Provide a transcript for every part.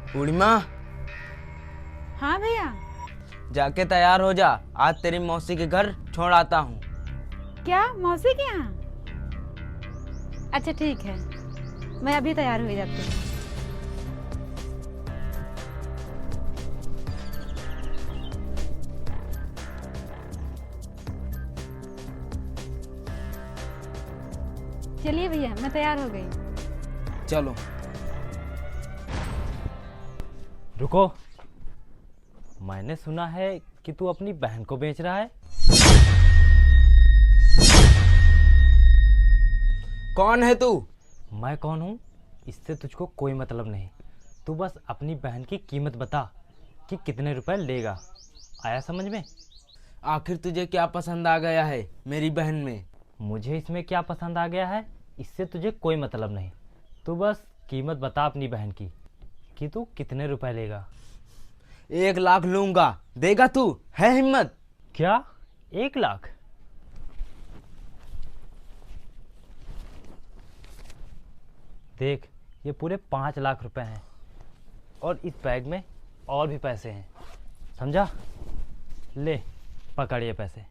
पूर्णिमा, हाँ भैया। जाके तैयार हो जा, आज तेरी मौसी के घर छोड़ आता हूँ। क्या मौसी के यहाँ? अच्छा ठीक है, मैं अभी तैयार हो जाती हूँ। चलिए भैया, मैं तैयार हो गई। चलो। रुको, मैंने सुना है कि तू अपनी बहन को बेच रहा है। कौन है तू? मैं कौन हूँ इससे तुझको कोई मतलब नहीं। तू बस अपनी बहन की कीमत बता कि कितने रुपए लेगा। आया समझ में? आखिर तुझे क्या पसंद आ गया है मेरी बहन में? मुझे इसमें क्या पसंद आ गया है इससे तुझे कोई मतलब नहीं। तू बस कीमत बता अपनी बहन की कि तू कितने रुपए लेगा। 1 लाख लूंगा, देगा तू? है हिम्मत? क्या 1 लाख? देख, ये पूरे 5 लाख रुपए हैं और इस बैग में और भी पैसे हैं, समझा? ले पकड़ ये पैसे।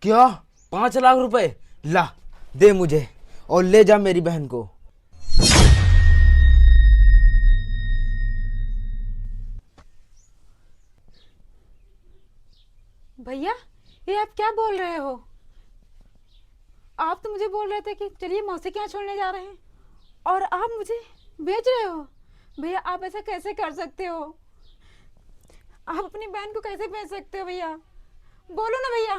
क्या 5 लाख रुपए? ला, दे मुझे और ले जा मेरी बहन को। भैया, ये आप क्या बोल रहे हो? आप तो मुझे बोल रहे थे कि चलिए मौसी के यहाँ छोड़ने जा रहे हैं और आप मुझे बेच रहे हो। भैया आप ऐसा कैसे कर सकते हो? आप अपनी बहन को कैसे बेच सकते हो भैया? बोलो ना भैया,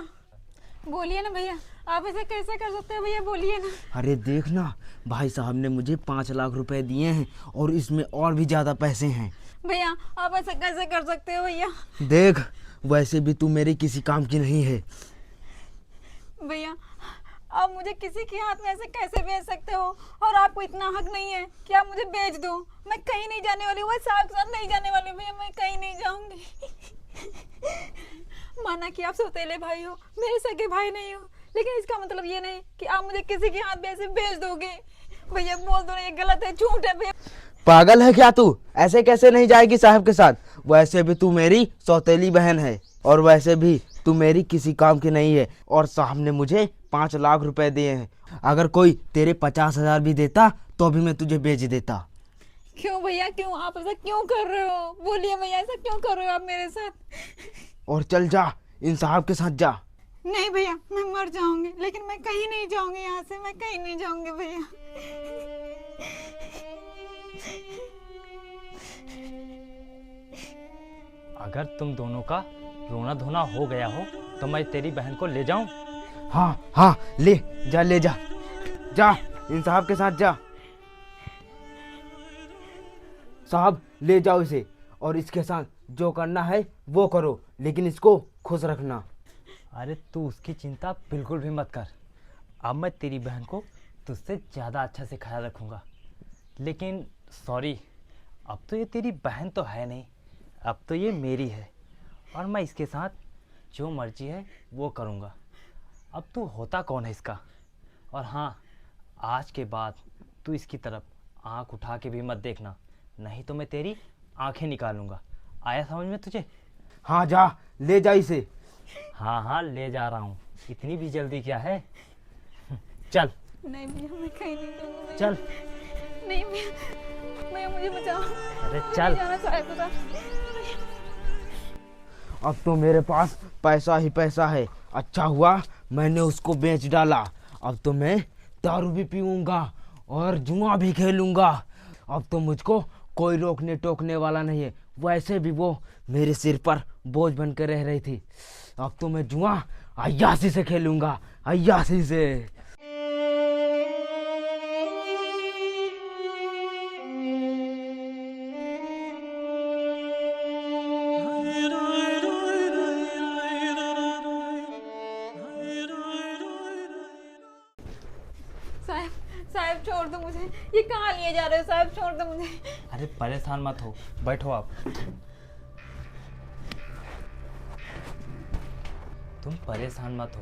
बोलिए ना भैया, आप ऐसा कैसे कर सकते हो भैया, बोलिए ना। अरे देख ना, भाई साहब ने मुझे 5 लाख रुपए दिए हैं और इसमें और भी ज्यादा पैसे हैं। भैया आप ऐसा कैसे कर सकते हो भैया? देख, वैसे भी तू मेरी किसी काम की नहीं है। भैया आप मुझे किसी के हाथ में ऐसे कैसे बेच सकते हो? और आपको इतना हक नहीं है कि आप मुझे बेच दो। मैं कहीं नहीं जाने वाली हूँ, साहब के साथ नहीं जाने वाली हूँ भैया, मैं कहीं नहीं जाऊंगी। माना कि आप सौतेले भाई हो, मेरे सगे भाई नहीं हो, लेकिन इसका मतलब ये नहीं कि आप मुझे किसी के हाथ में ऐसे बेच दोगे। भैया बोल दो ना, ये गलत है, झूठ है भैया। पागल है क्या तू? ऐसे कैसे नहीं जाएगी साहब के साथ? वैसे भी तू मेरी सौतेली बहन है और वैसे भी तू मेरी किसी काम की नहीं है और साहब ने मुझे 5 लाख रुपए दिए हैं। अगर कोई तेरे 50,000 भी देता तो भी मैं तुझे बेच देता। क्यों भैया, क्यों आप ऐसा क्यों कर रहे हो? बोलिए भैया, ऐसा क्यों कर रहे हो आप मेरे साथ? और चल जा, इन साहब के साथ जा। नहीं भैया, मैं मर जाऊंगी, लेकिन मैं कहीं नहीं जाऊंगी यहाँ से, मैं कहीं नहीं जाऊंगी भैया। अगर तुम दोनों का रोना धोना हो गया हो तो मैं तेरी बहन को ले जाऊं? हाँ हाँ, ले जा, ले जा, जा इन साहब के साथ जा। साहब ले जाओ इसे और इसके साथ जो करना है वो करो, लेकिन इसको खुश रखना। अरे तू उसकी चिंता बिल्कुल भी मत कर। अब मैं तेरी बहन को तुझसे ज़्यादा अच्छा से ख्याल रखूँगा। लेकिन सॉरी, अब तो ये तेरी बहन तो है नहीं, अब तो ये मेरी है और मैं इसके साथ जो मर्जी है वो करूँगा। अब तू होता कौन है इसका? और हाँ, आज के बाद तू इसकी तरफ आँख उठा के भी मत देखना, नहीं तो मैं तेरी आँखें निकालूंगा। आया समझ में तुझे? हाँ जा, ले जा इसे। हाँ हाँ, ले जा रहा हूँ, इतनी भी जल्दी क्या है? चल। नहीं भैया, मैं कहीं नहीं जाऊंगी भैया। चल। नहीं भैया, भैया मुझे बचाओ। अरे चल। जाना साहब के साथ। अब तो मेरे पास पैसा ही पैसा है। अच्छा हुआ मैंने उसको बेच डाला। अब तो मैं दारू भी पीऊंगा और जुआ भी खेलूंगा। अब तो मुझको कोई रोकने टोकने वाला नहीं है। वैसे भी वो मेरे सिर पर बोझ बन कर रह रही थी। अब तो मैं जुआ अय्यासी से खेलूंगा, अय्यासी से। साहब, साहब छोड़ दो मुझे, ये कहाँ लिए जा रहे हो साहब? छोड़ दो मुझे। अरे परेशान मत हो, बैठो आप। तुम परेशान मत हो,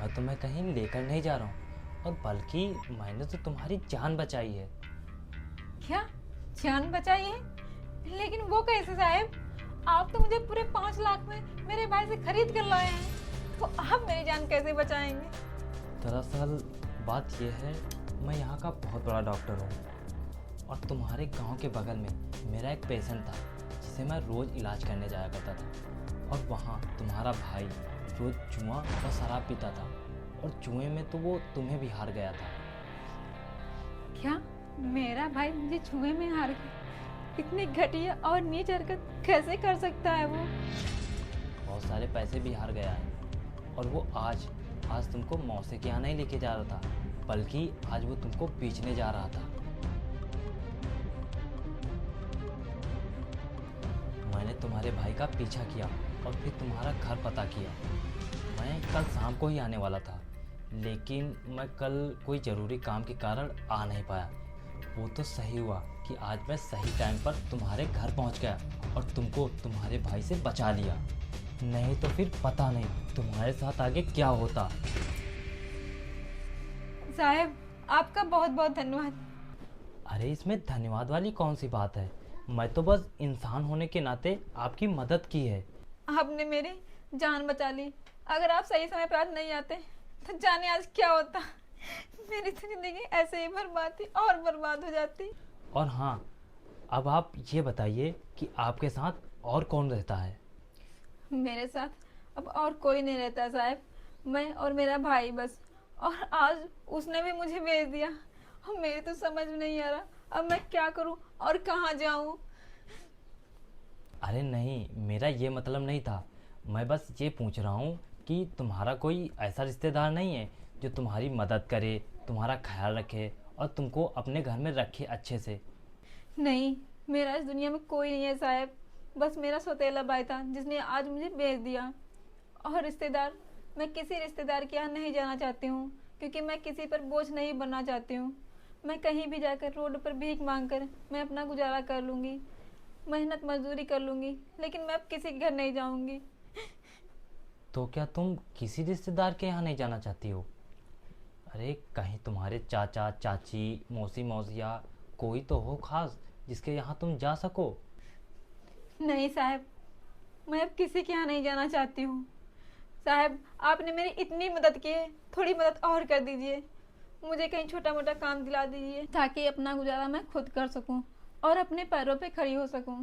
मैं तुम्हें कहीं लेकर नहीं जा रहा हूँ और बल्कि मैंने तो तुम्हारी जान बचाई है। क्या जान बचाई है? लेकिन वो कैसे साहब? आप तो मुझे पूरे 5 लाख में मेरे भाई से खरीद कर लाए हैं, तो आप मेरी जान कैसे बचाएंगे? दरअसल बात यह है, मैं यहाँ का बहुत बड़ा डॉक्टर हूँ और तुम्हारे गांव के बगल में मेरा एक पेशेंट था जिसे मैं रोज़ इलाज करने जाया करता था। और वहाँ तुम्हारा भाई रोज़ जुआ और शराब पीता था और जुए में तो वो तुम्हें भी हार गया था। क्या मेरा भाई मुझे जुए में हार गया? इतनी घटिया और नीच हरकत कैसे कर सकता है वो? बहुत सारे पैसे भी हार गया है और वो आज तुमको मौसे के यहाँ नहीं लेके जा रहा था, बल्कि आज वो तुमको बेचने जा रहा था। मैंने तुम्हारे भाई का पीछा किया और फिर तुम्हारा घर पता किया। मैं कल शाम को ही आने वाला था, लेकिन मैं कल कोई ज़रूरी काम के कारण आ नहीं पाया। वो तो सही हुआ कि आज मैं सही टाइम पर तुम्हारे घर पहुंच गया और तुमको तुम्हारे भाई से बचा लिया, नहीं तो फिर पता नहीं तुम्हारे साथ आगे क्या होता। साहब आपका बहुत बहुत धन्यवाद। अरे इसमें धन्यवाद वाली कौन सी बात है, मैं तो बस इंसान होने के नाते आपकी मदद की है। आपने मेरी जान बचा ली। अगर आप सही समय पर आज नहीं आते तो जाने आज क्या होता। मेरी तो जिंदगी ऐसे ही बर्बाद थी और बर्बाद हो जाती। और हाँ, अब आप ये बताइए कि आपके साथ और कौन रहता है? मेरे साथ अब और कोई नहीं रहता साहब, मैं और मेरा भाई बस। और आज उसने भी मुझे भेज दिया। अब मेरी तो समझ में नहीं आ रहा अब मैं क्या करूं और कहाँ जाऊं। अरे नहीं, मेरा ये मतलब नहीं था। मैं बस ये पूछ रहा हूँ कि तुम्हारा कोई ऐसा रिश्तेदार नहीं है जो तुम्हारी मदद करे, तुम्हारा ख्याल रखे और तुमको अपने घर में रखे अच्छे से? नहीं, मेरा इस दुनिया में कोई नहीं है साहब। बस मेरा सौतेला भाई था जिसने आज मुझे भेज दिया। और रिश्तेदार, मैं किसी रिश्तेदार के यहाँ नहीं जाना चाहती हूँ, क्योंकि मैं किसी पर बोझ नहीं बनना चाहती हूँ। मैं कहीं भी जाकर रोड पर भीख मांग कर मैं अपना गुजारा कर लूँगी, मेहनत मजदूरी कर लूँगी, लेकिन मैं अब किसी के घर नहीं जाऊँगी। तो क्या तुम किसी रिश्तेदार के यहाँ नहीं जाना चाहती हो? अरे कहीं तुम्हारे चाचा चाची, मौसी मौसिया कोई तो हो खास जिसके यहाँ तुम जा सको। नहीं साहब, मैं अब किसी के यहाँ नहीं जाना चाहती हूँ। साहब आपने मेरी इतनी मदद की है, थोड़ी मदद और कर दीजिए। मुझे कहीं छोटा मोटा काम दिला दीजिए ताकि अपना गुजारा मैं खुद कर सकूं और अपने पैरों पे खड़ी हो सकूं,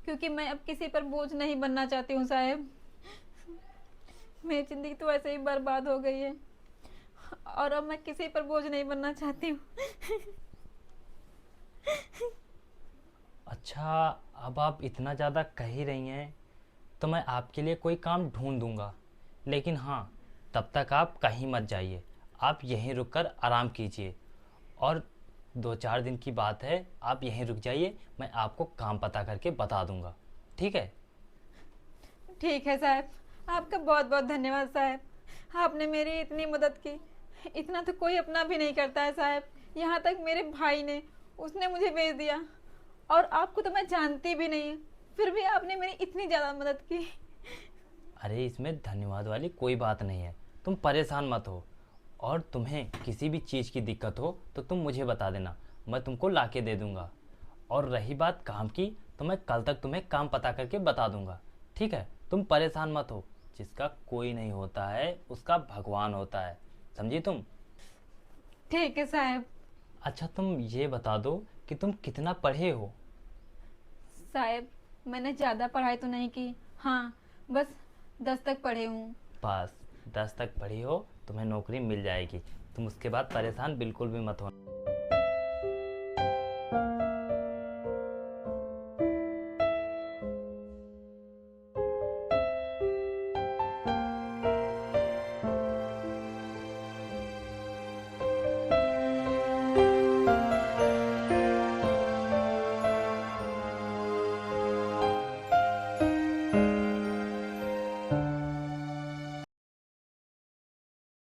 क्योंकि मैं अब किसी पर बोझ नहीं बनना चाहती हूँ साहब। मेरी ज़िंदगी तो ऐसे ही बर्बाद हो गई है और अब मैं किसी पर बोझ नहीं बनना चाहती हूँ। अच्छा, अब आप इतना ज़्यादा कह ही रही हैं तो मैं आपके लिए कोई काम ढूंढ दूंगा, लेकिन हाँ, तब तक आप कहीं मत जाइए। आप यहीं रुककर आराम कीजिए और 2-4 दिन की बात है, आप यहीं रुक जाइए, मैं आपको काम पता करके बता दूंगा, ठीक है? ठीक है साहब, आपका बहुत बहुत धन्यवाद साहब। आपने मेरी इतनी मदद की, इतना तो कोई अपना भी नहीं करता है साहब। यहाँ तक मेरे भाई ने, उसने मुझे भेज दिया और आपको तो मैं जानती भी नहीं, फिर भी आपने मेरी इतनी ज़्यादा मदद की। अरे इसमें धन्यवाद वाली कोई बात नहीं है, तुम परेशान मत हो। और तुम्हें किसी भी चीज़ की दिक्कत हो तो तुम मुझे बता देना, मैं तुमको ला के दे दूँगा। और रही बात काम की, तो मैं कल तक तुम्हें काम पता करके बता दूँगा, ठीक है? तुम परेशान मत हो, जिसका कोई नहीं होता है उसका भगवान होता है, समझी तुम? ठीक है साहब। अच्छा तुम ये बता दो कि तुम कितना पढ़े हो? साहब मैंने ज़्यादा पढ़ाई तो नहीं की, हाँ बस 10 तक पढ़े हूँ। बस 10 तक पढ़ी हो, तुम्हें नौकरी मिल जाएगी, तुम उसके बाद परेशान बिल्कुल भी मत होना।